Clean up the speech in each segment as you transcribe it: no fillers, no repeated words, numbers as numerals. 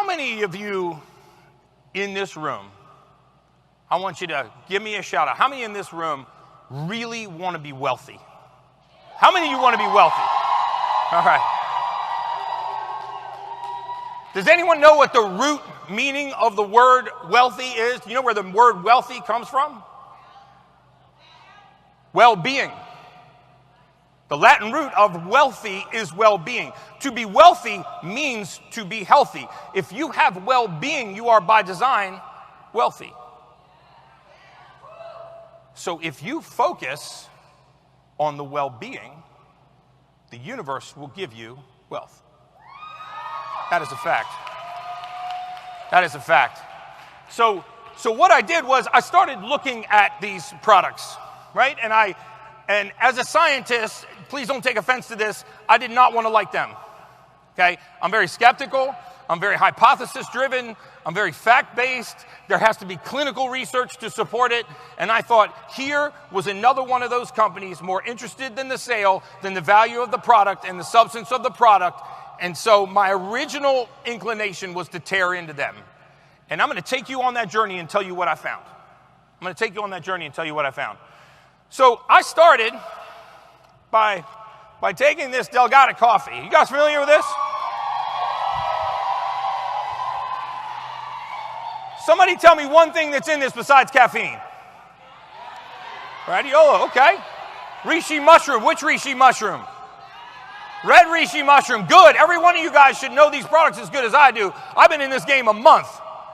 How many of you in this room, I want you to give me a shout out. How many in this room really want to be wealthy? How many of you want to be wealthy? All right. Does anyone know what the root meaning of the word wealthy is? Do you know where the word wealthy comes from? Well-being. The Latin root of wealthy is well-being. To be wealthy means to be healthy. If you have well-being, you are by design wealthy. So if you focus on the well-being, the universe will give you wealth. That is a fact. That is a fact. So what I did was I started looking at these products, right? And as a scientist, please don't take offense to this, I did not want to like them. Okay? I'm very skeptical. I'm very hypothesis-driven. I'm very fact-based. There has to be clinical research to support it. And I thought here was another one of those companies more interested in the sale than the value of the product and the substance of the product. And so my original inclination was to tear into them. And I'm going to take you on that journey and tell you what I found. I'm going to take you on that journey and tell you what I found. So I started by taking this Delgado coffee. You guys familiar with this? Somebody tell me one thing that's in this besides caffeine. Radiola, okay. Reishi mushroom. Which reishi mushroom? Red reishi mushroom. Good. Every one of you guys should know these products as good as I do. I've been in this game a month.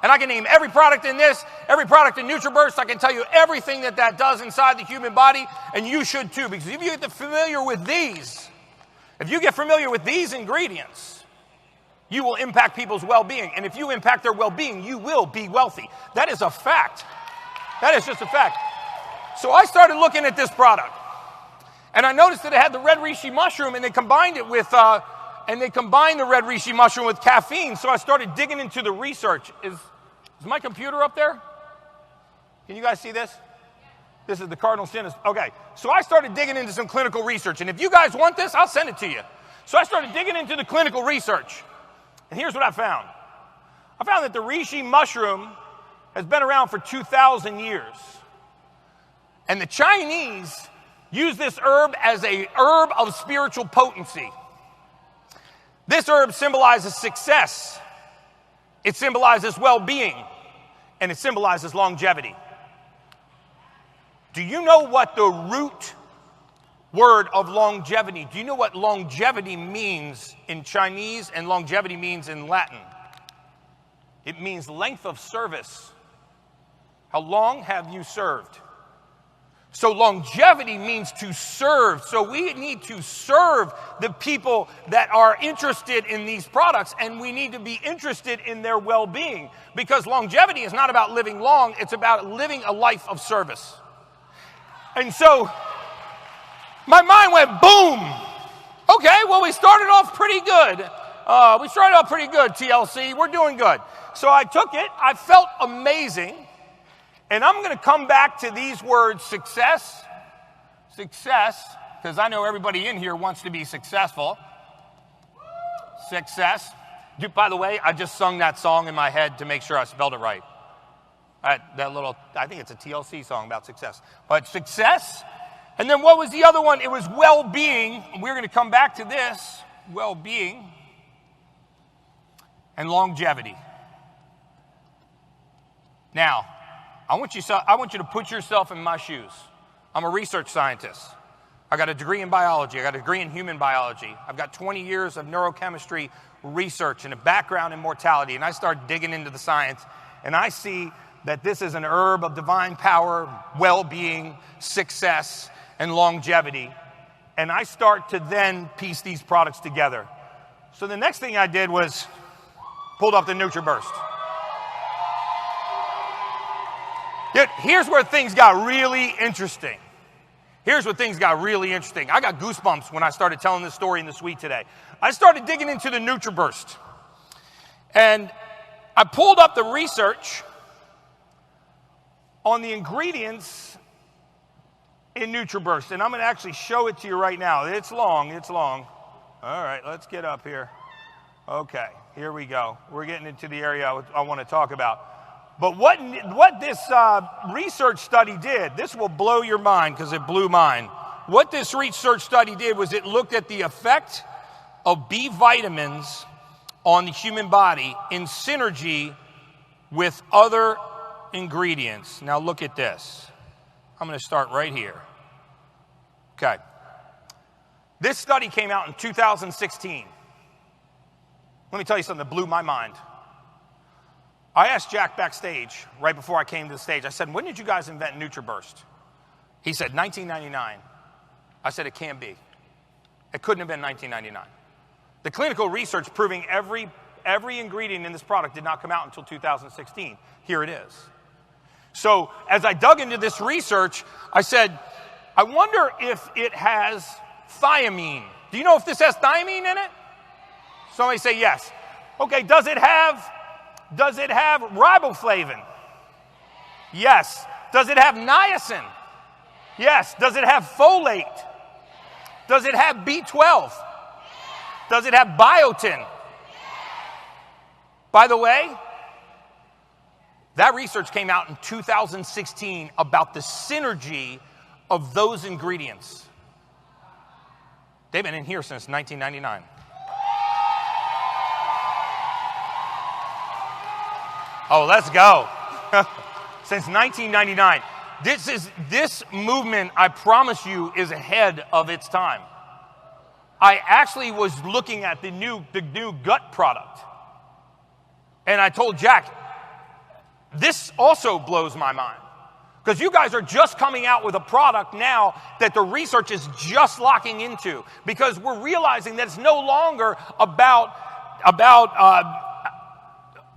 And I can name every product in this, every product in NutriBurst. I can tell you everything that does inside the human body. And you should too. Because if you get familiar with these, if you get familiar with these ingredients, you will impact people's well-being. And if you impact their well-being, you will be wealthy. That is a fact. That is just a fact. So I started looking at this product. And I noticed that it had the red reishi mushroom, and they combined it with, the red reishi mushroom with caffeine. So I started digging into the research. Is my computer up there? Can you guys see this? This is the cardinal sin. Okay. So I started digging into some clinical research. And if you guys want this, I'll send it to you. So I started digging into the clinical research. And here's what I found. I found that the reishi mushroom has been around for 2,000 years. And the Chinese use this herb as a herb of spiritual potency. This herb symbolizes success. It symbolizes well-being. And it symbolizes longevity. Do you know what the root word of longevity? Do you know what longevity means in Chinese and longevity means in Latin? It means length of service. How long have you served? So longevity means to serve. So we need to serve the people that are interested in these products, and we need to be interested in their well-being, because longevity is not about living long, it's about living a life of service. And so my mind went boom. Okay, well, we started off pretty good. TLC. We're doing good. So I took it. I felt amazing. And I'm going to come back to these words, success, because I know everybody in here wants to be successful. Success. By the way, I just sung that song in my head to make sure I spelled it right. I think it's a TLC song about success. But success. And then what was the other one? It was well-being. We're going to come back to this. Well-being and longevity. Now, I want you to put yourself in my shoes. I'm a research scientist. I got a degree in biology. I got a degree in human biology. I've got 20 years of neurochemistry research and a background in mortality. And I start digging into the science, and I see that this is an herb of divine power, well-being, success, and longevity. And I start to then piece these products together. So the next thing I did was pulled up the NutriBurst. Here's where things got really interesting. I got goosebumps when I started telling this story in the suite today. I started digging into the NutriBurst. And I pulled up the research on the ingredients in NutriBurst. And I'm going to actually show it to you right now. It's long. All right, let's get up here. Okay, here we go. We're getting into the area I want to talk about. But what this research study did, this will blow your mind because it blew mine. What this research study did was it looked at the effect of B vitamins on the human body in synergy with other ingredients. Now look at this. I'm going to start right here. Okay. This study came out in 2016. Let me tell you something that blew my mind. I asked Jack backstage right before I came to the stage. I said, when did you guys invent NutriBurst? He said, 1999. I said, it can't be. It couldn't have been 1999. The clinical research proving every ingredient in this product did not come out until 2016. Here it is. So as I dug into this research, I said, I wonder if it has thiamine. Do you know if this has thiamine in it? Somebody say yes. Okay, does it have riboflavin? Yes. Does it have niacin? Yes. Does it have folate? Does it have B12? Does it have biotin? By the way, that research came out in 2016 about the synergy of those ingredients. They've been in here since 1999. Oh, let's go. Since 1999. This movement, I promise you, is ahead of its time. I actually was looking at the new gut product. And I told Jack, this also blows my mind. Because you guys are just coming out with a product now that the research is just locking into. Because we're realizing that it's no longer about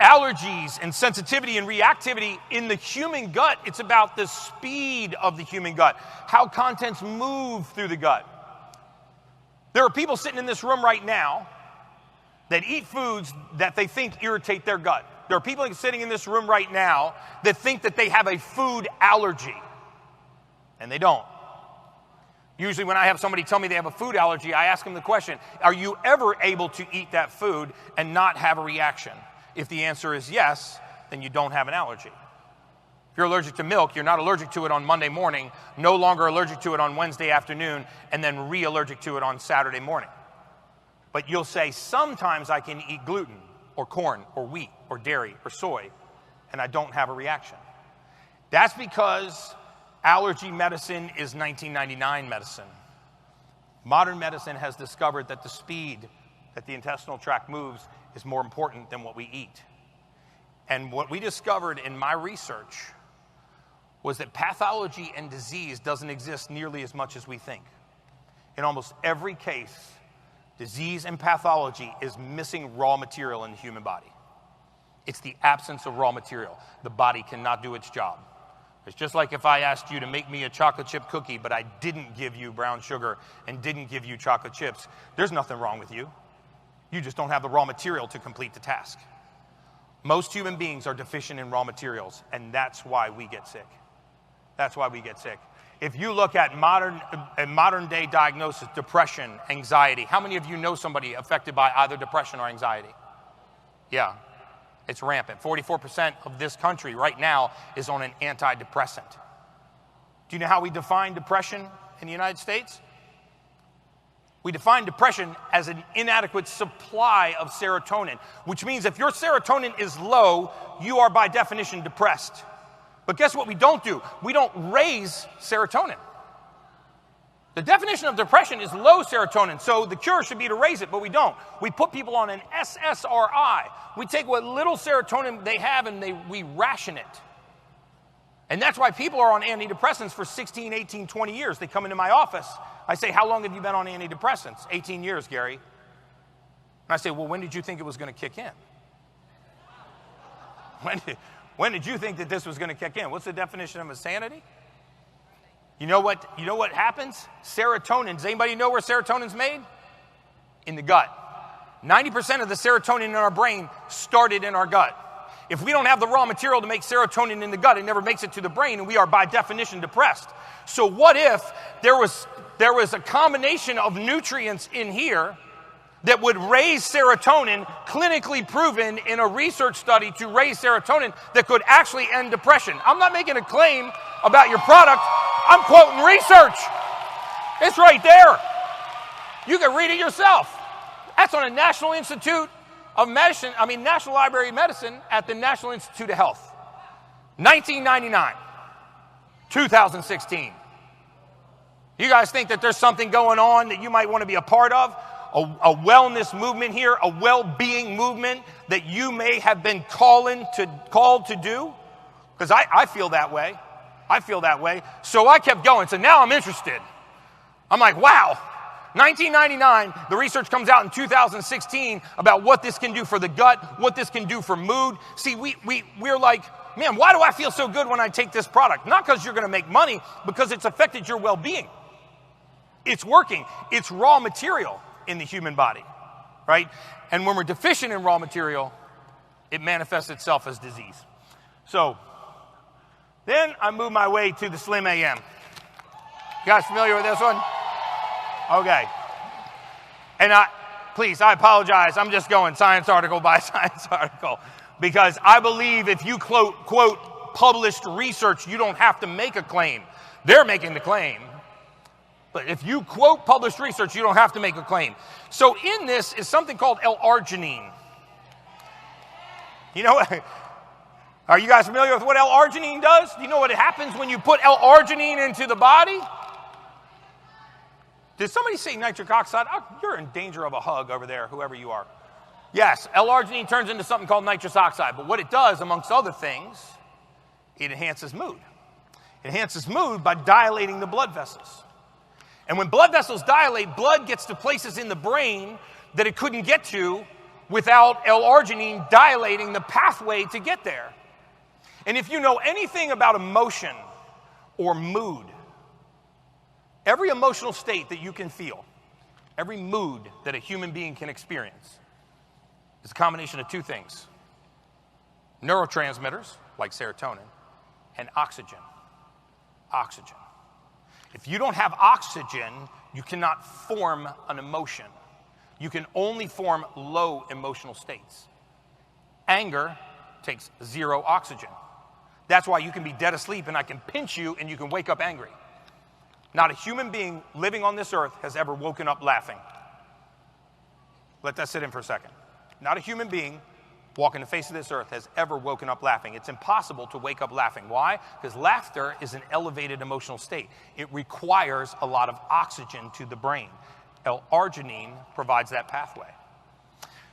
allergies and sensitivity and reactivity in the human gut. It's about the speed of the human gut, how contents move through the gut. There are people sitting in this room right now that eat foods that they think irritate their gut. There are people sitting in this room right now that think that they have a food allergy, and they don't. Usually when I have somebody tell me they have a food allergy, I ask them the question, are you ever able to eat that food and not have a reaction? If the answer is yes, then you don't have an allergy. If you're allergic to milk, you're not allergic to it on Monday morning, no longer allergic to it on Wednesday afternoon, and then re-allergic to it on Saturday morning. But you'll say, sometimes I can eat gluten or corn or wheat or dairy or soy, and I don't have a reaction. That's because allergy medicine is 1999 medicine. Modern medicine has discovered that the speed that the intestinal tract moves is more important than what we eat. And what we discovered in my research was that pathology and disease doesn't exist nearly as much as we think. In almost every case, disease and pathology is missing raw material in the human body. It's the absence of raw material. The body cannot do its job. It's just like if I asked you to make me a chocolate chip cookie, but I didn't give you brown sugar and didn't give you chocolate chips. There's nothing wrong with you. You just don't have the raw material to complete the task. Most human beings are deficient in raw materials, and that's why we get sick. That's why we get sick. If you look at modern day diagnosis, depression, anxiety, how many of you know somebody affected by either depression or anxiety? Yeah, it's rampant. 44% of this country right now is on an antidepressant. Do you know how we define depression in the United States? We define depression as an inadequate supply of serotonin, which means if your serotonin is low, you are by definition depressed. But guess what we don't do? We don't raise serotonin. The definition of depression is low serotonin, so the cure should be to raise it, but we don't. We put people on an SSRI. We take what little serotonin they have and we ration it. And that's why people are on antidepressants for 16, 18, 20 years. They come into my office. I say, how long have you been on antidepressants? 18 years, Gary. And I say, well, when did you think it was going to kick in? When did you think that this was going to kick in? What's the definition of insanity? You know what happens? Serotonin. Does anybody know where serotonin's made? In the gut. 90% of the serotonin in our brain started in our gut. If we don't have the raw material to make serotonin in the gut, it never makes it to the brain, and we are by definition depressed. So what if there was a combination of nutrients in here that would raise serotonin, clinically proven in a research study to raise serotonin that could actually end depression. I'm not making a claim about your product. I'm quoting research. It's right there. You can read it yourself. That's on a National Institute of Medicine, National Library of Medicine at the National Institute of Health. 1999, 2016. You guys think that there's something going on that you might want to be a part of? A wellness movement here, a well-being movement that you may have been called to do? Because I feel that way. I feel that way. So I kept going. So now I'm interested. I'm like, wow. 1999, the research comes out in 2016 about what this can do for the gut, what this can do for mood. See, we're like, man, why do I feel so good when I take this product? Not because you're going to make money, because it's affected your well-being. It's working. It's raw material in the human body, right? And when we're deficient in raw material, it manifests itself as disease. So then I move my way to the Slim AM. You guys familiar with this one? Okay. And please, I apologize. I'm just going science article by science article, because I believe if you quote published research, you don't have to make a claim. They're making the claim. But if you quote published research, you don't have to make a claim. So in this is something called L-arginine. You know, are you guys familiar with what L-arginine does? Do you know what happens when you put L-arginine into the body? Did somebody say nitric oxide? Oh, you're in danger of a hug over there, whoever you are. Yes, L-arginine turns into something called nitrous oxide. But what it does, amongst other things, it enhances mood. It enhances mood by dilating the blood vessels. And when blood vessels dilate, blood gets to places in the brain that it couldn't get to without L-arginine dilating the pathway to get there. And if you know anything about emotion or mood, every emotional state that you can feel, every mood that a human being can experience, is a combination of two things: neurotransmitters, like serotonin, and oxygen. Oxygen. If you don't have oxygen, you cannot form an emotion. You can only form low emotional states. Anger takes zero oxygen. That's why you can be dead asleep and I can pinch you and you can wake up angry. Not a human being living on this earth has ever woken up laughing. Let that sit in for a second. Not a human being walking the face of this earth has ever woken up laughing. It's impossible to wake up laughing. Why? Because laughter is an elevated emotional state. It requires a lot of oxygen to the brain. L-arginine provides that pathway.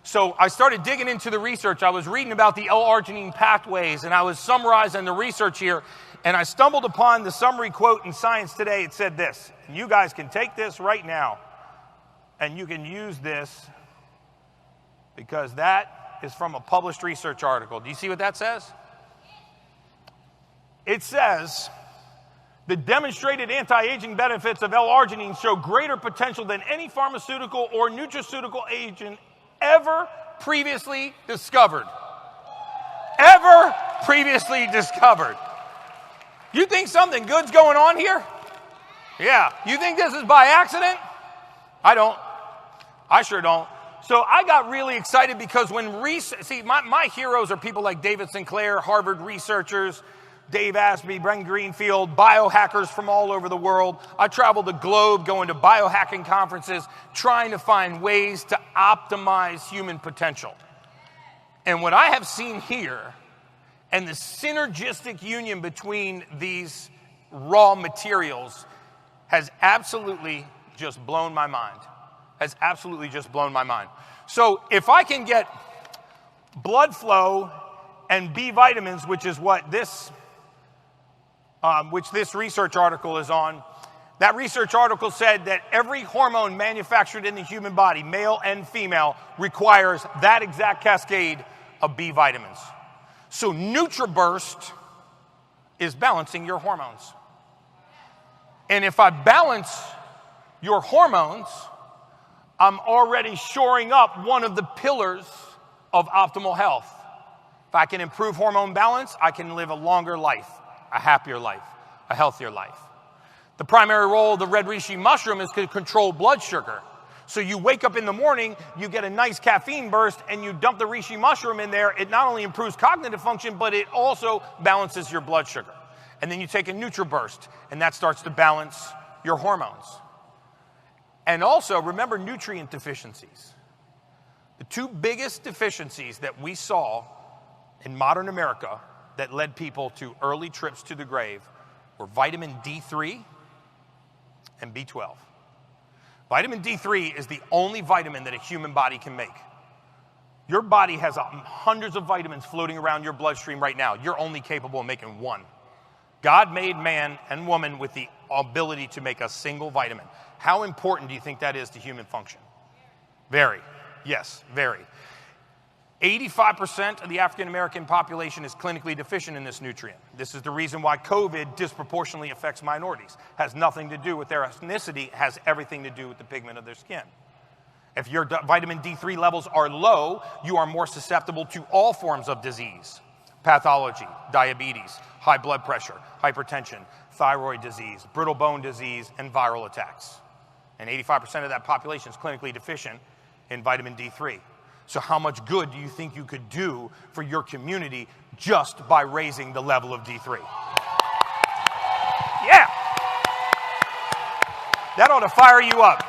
So I started digging into the research. I was reading about the L-arginine pathways, and I was summarizing the research here, and I stumbled upon the summary quote in Science Today. It said this, and you guys can take this right now, and you can use this, because that is from a published research article. Do you see what that says? It says, the demonstrated anti-aging benefits of L-arginine show greater potential than any pharmaceutical or nutraceutical agent ever previously discovered. Ever previously discovered. You think something good's going on here? Yeah. You think this is by accident? I don't. I sure don't. So I got really excited because when my heroes are people like David Sinclair, Harvard researchers, Dave Asprey, Brent Greenfield, biohackers from all over the world. I traveled the globe going to biohacking conferences, trying to find ways to optimize human potential. And what I have seen here, and the synergistic union between these raw materials, has absolutely just blown my mind. Has absolutely just blown my mind. So if I can get blood flow and B vitamins, which is what this research article is on, that research article said that every hormone manufactured in the human body, male and female, requires that exact cascade of B vitamins. So NutriBurst is balancing your hormones. And if I balance your hormones, I'm already shoring up one of the pillars of optimal health. If I can improve hormone balance, I can live a longer life, a happier life, a healthier life. The primary role of the red reishi mushroom is to control blood sugar. So you wake up in the morning, you get a nice caffeine burst, and you dump the reishi mushroom in there. It not only improves cognitive function, but it also balances your blood sugar. And then you take a NutriBurst, and that starts to balance your hormones. And also, remember nutrient deficiencies. The two biggest deficiencies that we saw in modern America that led people to early trips to the grave were vitamin D3 and B12. Vitamin D3 is the only vitamin that a human body can make. Your body has hundreds of vitamins floating around your bloodstream right now. You're only capable of making one. God made man and woman with the ability to make a single vitamin. How important do you think that is to human function? Very. Yes, very. 85% of the African American population is clinically deficient in this nutrient. This is the reason why COVID disproportionately affects minorities. Has nothing to do with their ethnicity, has everything to do with the pigment of their skin. If your vitamin D3 levels are low, you are more susceptible to all forms of disease. Pathology, diabetes, high blood pressure, hypertension, thyroid disease, brittle bone disease, and viral attacks. And 85% of that population is clinically deficient in vitamin D3. So how much good do you think you could do for your community just by raising the level of D3? Yeah. That ought to fire you up.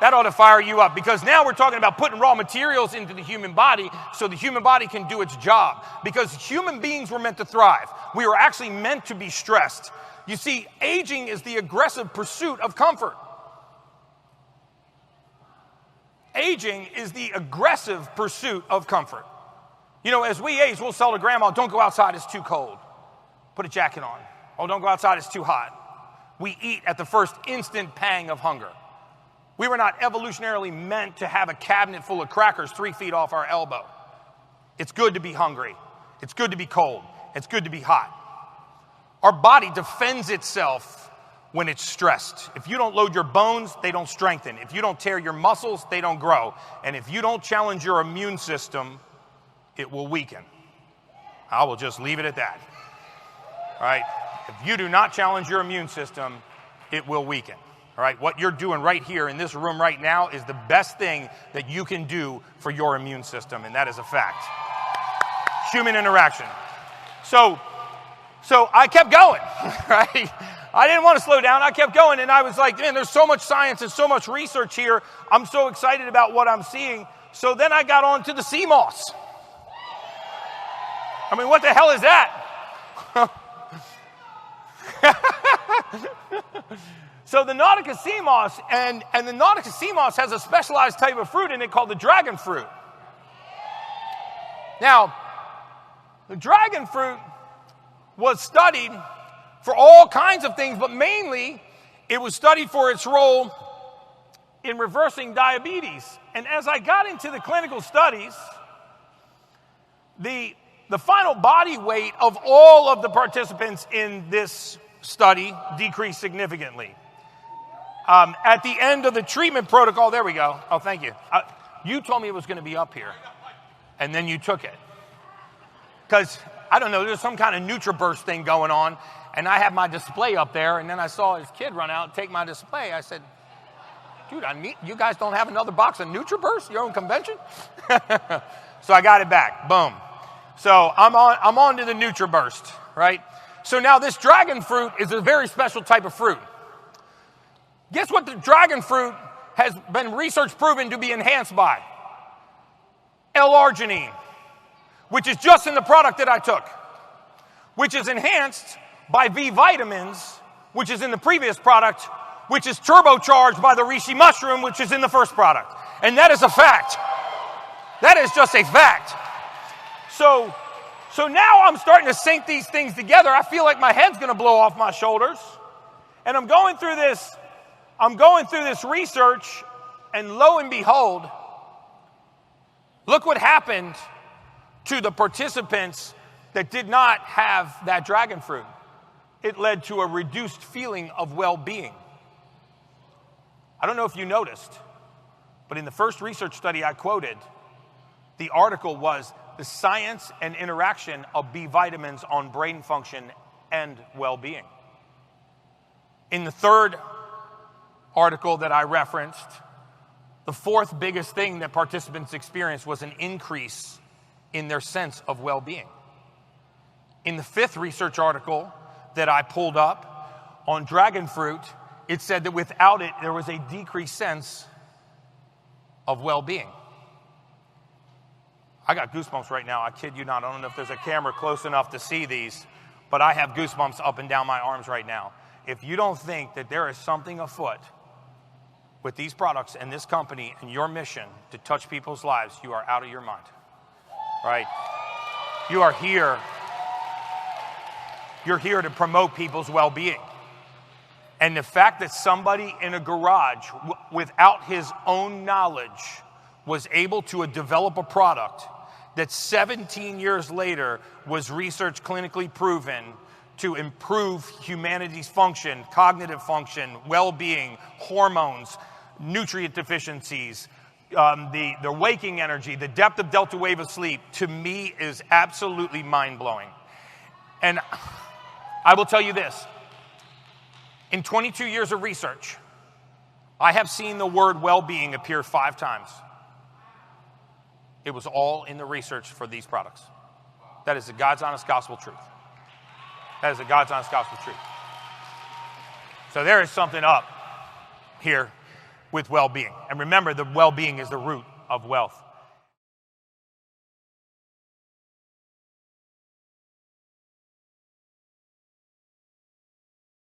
That ought to fire you up, because now we're talking about putting raw materials into the human body so the human body can do its job. Because human beings were meant to thrive. We were actually meant to be stressed. You see, aging is the aggressive pursuit of comfort. Aging is the aggressive pursuit of comfort. You know, as we age, we'll tell to grandma, don't go outside, it's too cold. Put a jacket on. Oh, don't go outside, it's too hot. We eat at the first instant pang of hunger. We were not evolutionarily meant to have a cabinet full of crackers 3 feet off our elbow. It's good to be hungry. It's good to be cold. It's good to be hot. Our body defends itself when it's stressed. If you don't load your bones, they don't strengthen. If you don't tear your muscles, they don't grow. And if you don't challenge your immune system, it will weaken. I will just leave it at that. All right? If you do not challenge your immune system, it will weaken. All right? What you're doing right here in this room right now is the best thing that you can do for your immune system, and that is a fact. Human interaction. So I kept going, right? I didn't want to slow down. I kept going, and I was like, man, there's so much science and so much research here. I'm so excited about what I'm seeing. So then I got on to the sea moss. I mean, what the hell is that? So the Nautica sea moss, and the Nautica sea moss has a specialized type of fruit in it called the dragon fruit. Now, the dragon fruit was studied for all kinds of things, but mainly it was studied for its role in reversing diabetes. And as I got into the clinical studies, the final body weight of all of the participants in this study decreased significantly. At the end of the treatment protocol, there we go. Oh, thank you. You told me it was going to be up here, and then you took it. Because, I don't know, there's some kind of NutriBurst thing going on, and I had my display up there, and then I saw his kid run out and take my display. I said, dude, you guys don't have another box of NutriBurst, your own convention? So I got it back. Boom. So I'm on to the NutriBurst, right? So now this dragon fruit is a very special type of fruit. Guess what the dragon fruit has been research proven to be enhanced by? L-arginine, which is just in the product that I took, which is enhanced by B vitamins, which is in the previous product, which is turbocharged by the reishi mushroom, which is in the first product. And that is a fact. That is just a fact. So now I'm starting to sync these things together. I feel like my head's going to blow off my shoulders. And I'm going through this research, and lo and behold, look what happened to the participants that did not have that dragon fruit. It led to a reduced feeling of well-being. I don't know if you noticed, but in the first research study I quoted, the article was the science and interaction of B vitamins on brain function and well-being. In the third article that I referenced, The fourth biggest thing that participants experienced was an increase in their sense of well-being. In the fifth research article that I pulled up on dragon fruit, it said that without it, there was a decreased sense of well-being. I got goosebumps right now. I kid you not. I don't know if there's a camera close enough to see these, but I have goosebumps up and down my arms right now. If you don't think that there is something afoot with these products and this company and your mission to touch people's lives, you are out of your mind, right? You are here. You're here to promote people's well-being. And the fact that somebody in a garage, without his own knowledge, was able to develop a product that 17 years later was research clinically proven to improve humanity's function, cognitive function, well-being, hormones, nutrient deficiencies, the waking energy, the depth of delta wave of sleep, to me is absolutely mind-blowing. And I will tell you this. In 22 years of research, I have seen the word well-being appear 5 times. It was all in the research for these products. That is the God's honest gospel truth. That is the God's honest gospel truth. So there is something up here with well-being. And remember, the well-being is the root of wealth.